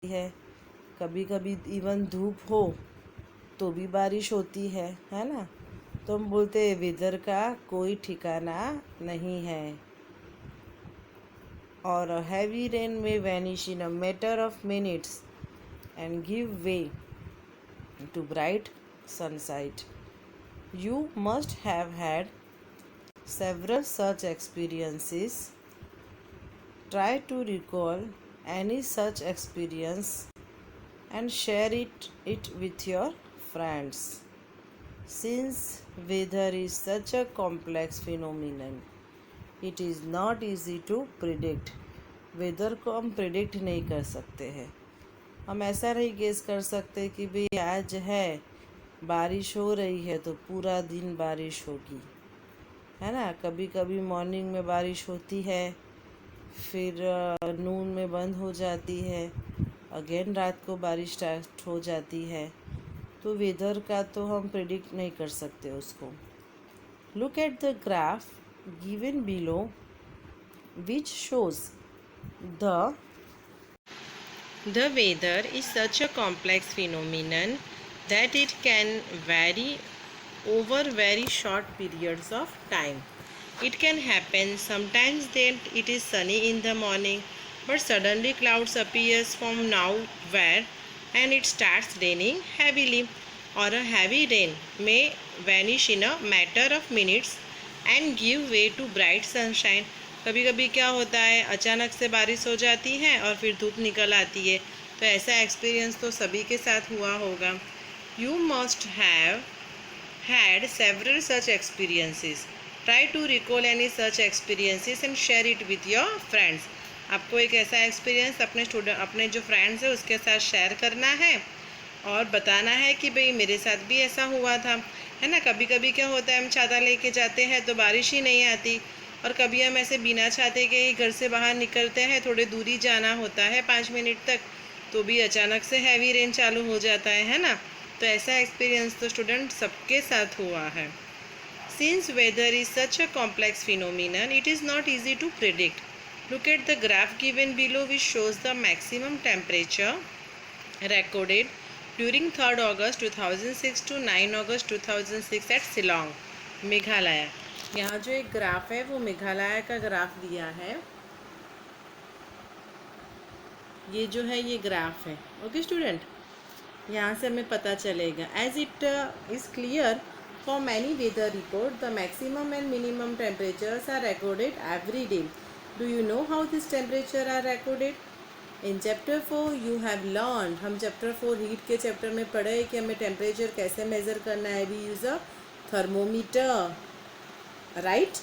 है, कभी कभी इवन धूप हो तो भी बारिश होती है ना। तो हम बोलते हैं वेदर का कोई ठिकाना नहीं है। और हैवी रेन में vanish in a matter of minutes and give way to bright sunshine. You must have had several such experiences. Try to recall any such experience and share it with your friends. Since weather is such a complex phenomenon, it is not easy to predict. Weather को हम predict नहीं कर सकते हैं। हम ऐसा नहीं guess कर सकते कि भाई आज है बारिश हो रही है तो पूरा दिन बारिश होगी, है ना। कभी कभी मॉर्निंग में बारिश होती है, फिर नून में बंद हो जाती है, अगेन रात को बारिश स्टार्ट हो जाती है। तो वेदर का तो हम प्रिडिक्ट नहीं कर सकते उसको। Look at the graph given below which shows the weather is such a complex phenomenon that it can vary over very short periods of time. It can happen sometimes that it is sunny in the morning, but suddenly clouds appears from nowhere and it starts raining heavily, or a heavy rain may vanish in a matter of minutes and give way to bright sunshine. कभी कभी क्या होता है, अचानक से बारिश हो जाती है और फिर धूप निकल आती है। तो ऐसा एक्सपीरियंस तो सभी के साथ हुआ होगा। You must have had several such experiences. Try to recall any such experiences and share it with your friends. आपको एक ऐसा एक्सपीरियंस अपने जो फ्रेंड्स है उसके साथ शेयर करना है और बताना है कि भाई मेरे साथ भी ऐसा हुआ था, है ना। कभी कभी क्या होता है, हम छाता लेके जाते हैं तो बारिश ही नहीं आती, और कभी हम ऐसे बिना छाते के ही घर से बाहर निकलते हैं, थोड़ी दूरी जाना होता है 5 मिनट तक, तो भी अचानक से हैवी रेन चालू हो जाता है ना। तो ऐसा एक्सपीरियंस तो स्टूडेंट सबके साथ हुआ है। Since weather is such a complex phenomenon, it is not easy to predict. Look at the graph given below which shows the maximum temperature recorded during 3rd August 2006 to 9 August 2006 at Shillong, Meghalaya. यहाँ जो एक graph है वो मेघालय का graph दिया है। ये जो है ये ग्राफ है, ओके स्टूडेंट। यहाँ से हमें पता चलेगा as it is clear for many weather report the maximum and minimum temperatures are recorded every day. Do you know how this temperature are recorded? In chapter 4 you have learn, हम chapter 4 heat के chapter में पढ़े कि हमें temperature कैसे measure करना है। We use a thermometer, right.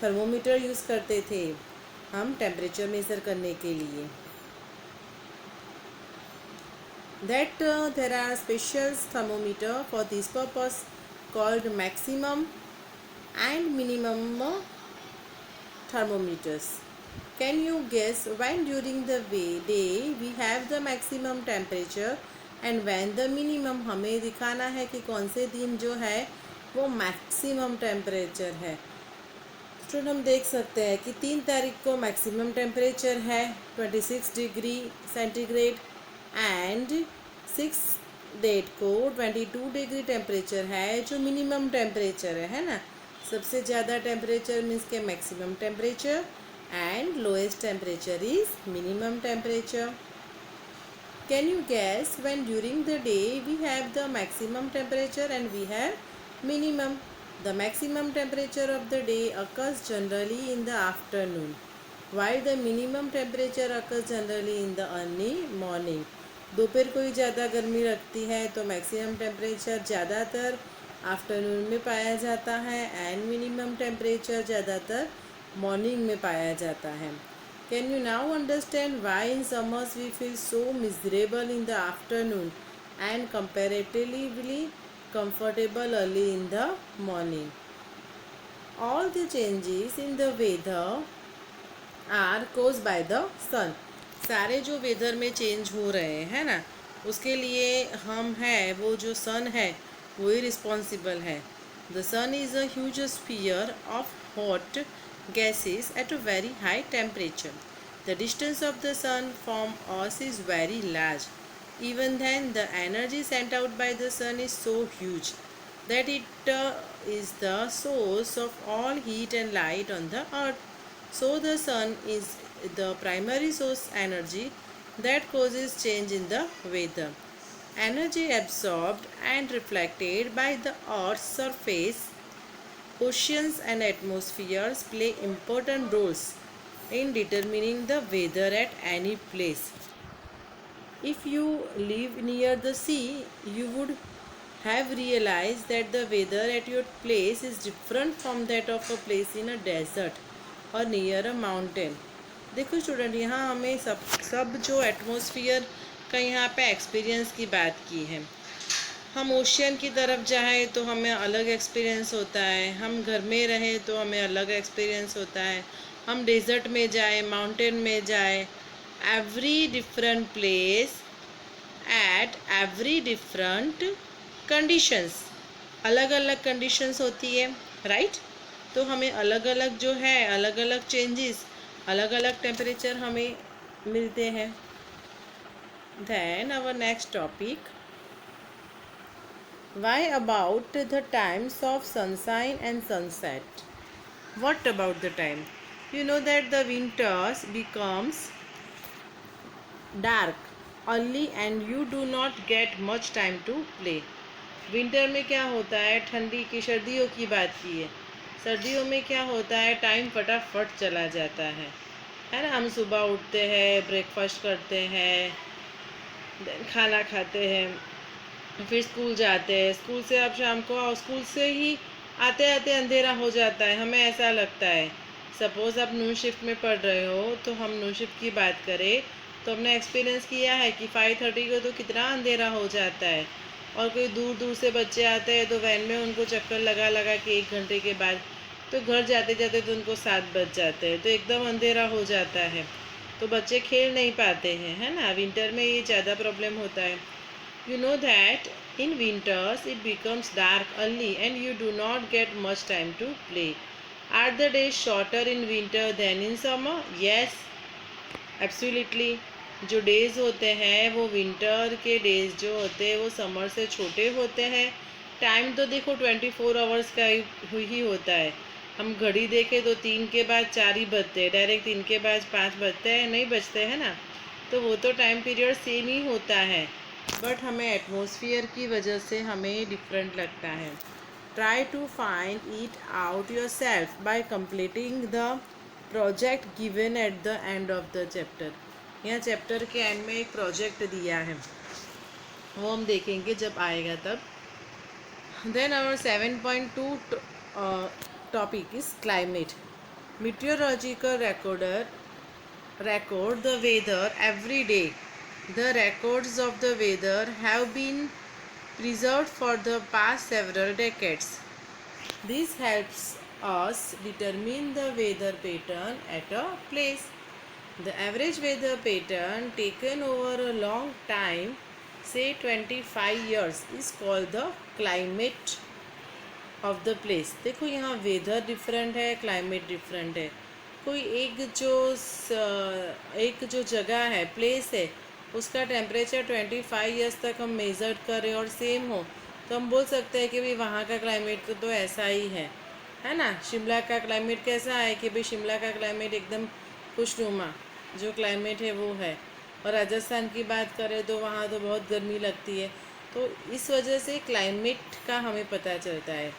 Thermometer use करते थे हम टेम्परेचर मेज़र करने के लिए। That there are special thermometer for this purpose called maximum and minimum thermometers. Can you guess when during the day we have the maximum temperature and when the minimum? हमें दिखाना है कि कौन से दिन जो है वो मैक्सिमम टेम्परेचर है। स्टूडेंट हम देख सकते हैं कि 3 तारीख को मैक्सिमम टेम्परेचर है 26 डिग्री सेंटीग्रेड एंड 6 डेट को 22 डिग्री टेम्परेचर है जो मिनिमम टेम्परेचर है ना। सबसे ज़्यादा टेम्परेचर मीन्स के maximum temperature and lowest temperature is minimum temperature. Can you guess when during the day we have the maximum temperature and we have minimum? The maximum temperature of the day occurs generally in the afternoon, while the minimum temperature occurs generally in the early morning. दोपहर को ही ज़्यादा गर्मी लगती है तो maximum temperature ज़्यादातर afternoon में पाया जाता है एंड मिनिमम टेम्परेचर ज़्यादातर मॉर्निंग में पाया जाता है। Can you now understand why in summers we feel so miserable in the afternoon and comparatively comfortable early in the morning? All the changes in the weather are caused by the sun. सारे जो weather में change हो रहे हैं ना उसके लिए हम है वो जो सन है वो ही रिस्पॉन्सिबल है। The sun is a huge sphere of hot gases at a very high temperature. The distance of the sun from us is very large. Even then, the energy sent out by the sun is so huge that it is the source of all heat and light on the earth. So, the sun is the primary source energy that causes change in the weather. Energy absorbed and reflected by the earth's surface, oceans and atmospheres play important roles in determining the weather at any place. If you live near the sea, you would have realized that the weather at your place is different from that of a place in a desert or near a mountain. देखो student, यहाँ हमें सब जो atmosphere का यहाँ पे experience की बात की है। हम ओशियन की तरफ जाए तो हमें अलग एक्सपीरियंस होता है, हम घर में रहें तो हमें अलग एक्सपीरियंस होता है, हम डेजर्ट में जाए, माउंटेन में जाए, every different place at every different conditions, अलग अलग कंडीशंस होती है, राइट। तो हमें अलग अलग जो है, अलग अलग चेंजेस, अलग अलग टेम्परेचर हमें मिलते हैं। Then our next topic, why about the times of sunshine and sunset? What about the time? You know that the winters becomes dark early and you do not get much time to play. Winter में क्या होता है, ठंडी की सर्दियों की बात की है, सर्दियों में क्या होता है, टाइम फटाफट चला जाता है ना। हम सुबह उठते हैं, ब्रेकफास्ट करते हैं, खाना खाते हैं, फिर स्कूल जाते हैं, स्कूल से आप शाम को आओ, स्कूल से ही आते आते अंधेरा हो जाता है, हमें ऐसा लगता है। सपोज़ आप नून शिफ्ट में पढ़ रहे हो, तो हम नून शिफ्ट की बात करें तो हमने एक्सपीरियंस किया है कि 5:30 को तो कितना अंधेरा हो जाता है, और कोई दूर दूर से बच्चे आते हैं तो वैन में उनको चक्कर लगा लगा के 1 घंटे के बाद तो घर जाते जाते तो उनको 7 बज जाते हैं, तो एकदम अंधेरा हो जाता है, तो बच्चे खेल नहीं पाते हैं, है ना। विंटर में ये ज़्यादा प्रॉब्लम होता है। You know that in winters it becomes dark early and you do not get much time to play. Are the days shorter in winter than in summer? Yes, absolutely. जो days होते हैं वो winter के days जो होते हैं वो summer से छोटे होते हैं। टाइम तो देखो 24 आवर्स का ही होता है। हम घड़ी देखें तो 3 के बाद 4 ही बजते हैं, डायरेक्ट 3 के बाद 5 बजते हैं नहीं बजते, है ना। तो वो तो टाइम पीरियड सेम ही होता है, बट हमें एटमॉस्फेयर की वजह से हमें डिफरेंट लगता है। Try to find it out yourself by completing the project given at the end of the chapter. यहाँ चैप्टर के एंड में एक प्रोजेक्ट दिया है, वो हम देखेंगे जब आएगा तब। Then our 7.2 topic is climate. Meteorological record the weather every day. The records of the weather have been preserved for the past several decades. This helps us determine the weather pattern at a place. The average weather pattern taken over a long time, say 25 years, is called the climate of the place. देखो यहाँ weather different है, climate different है। कोई एक जो जगह है, place है, उसका टेम्परेचर 25 ईयर्स तक हम मेज़र करें और सेम हो तो हम बोल सकते हैं कि भाई वहाँ का क्लाइमेट तो ऐसा ही है ना। शिमला का क्लाइमेट कैसा है कि भाई शिमला का क्लाइमेट एकदम खुशनुमा जो क्लाइमेट है वो है, और राजस्थान की बात करें तो वहाँ तो बहुत गर्मी लगती है। तो इस वजह से क्लाइमेट का हमें पता चलता है।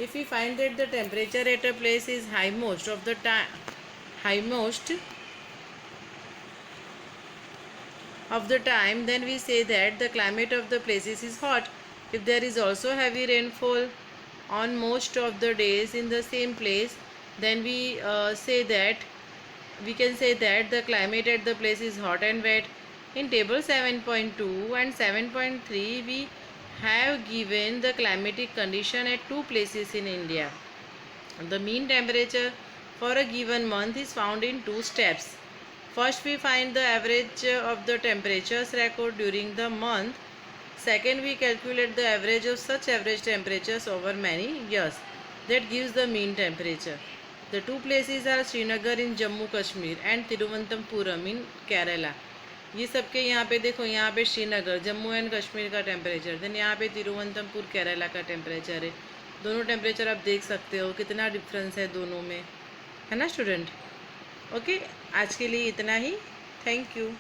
If you find that the temperature at a place is high most of the time, then we say that the climate of the places is hot. If there is also heavy rainfall on most of the days in the same place, then we can say that the climate at the place is hot and wet. In table 7.2 and 7.3 we have given the climatic condition at 2 places in India. The mean temperature for a given month is found in 2 steps. First, we find the average of the temperatures recorded during the month. Second, we calculate the average of such average temperatures over many years. That gives the mean temperature. The two places are Srinagar in Jammu Kashmir and Thiruvananthapuram in Kerala. ये सबके यहाँ पे देखो, यहाँ पे Srinagar Jammu and Kashmir का temperature, then यहाँ पे तिरुवनंतपुर केरला का टेम्परेचर है। दोनों टेम्परेचर आप देख सकते हो कितना डिफरेंस है दोनों में, है ना स्टूडेंट। ओके, आज के लिए इतना ही। Thank you.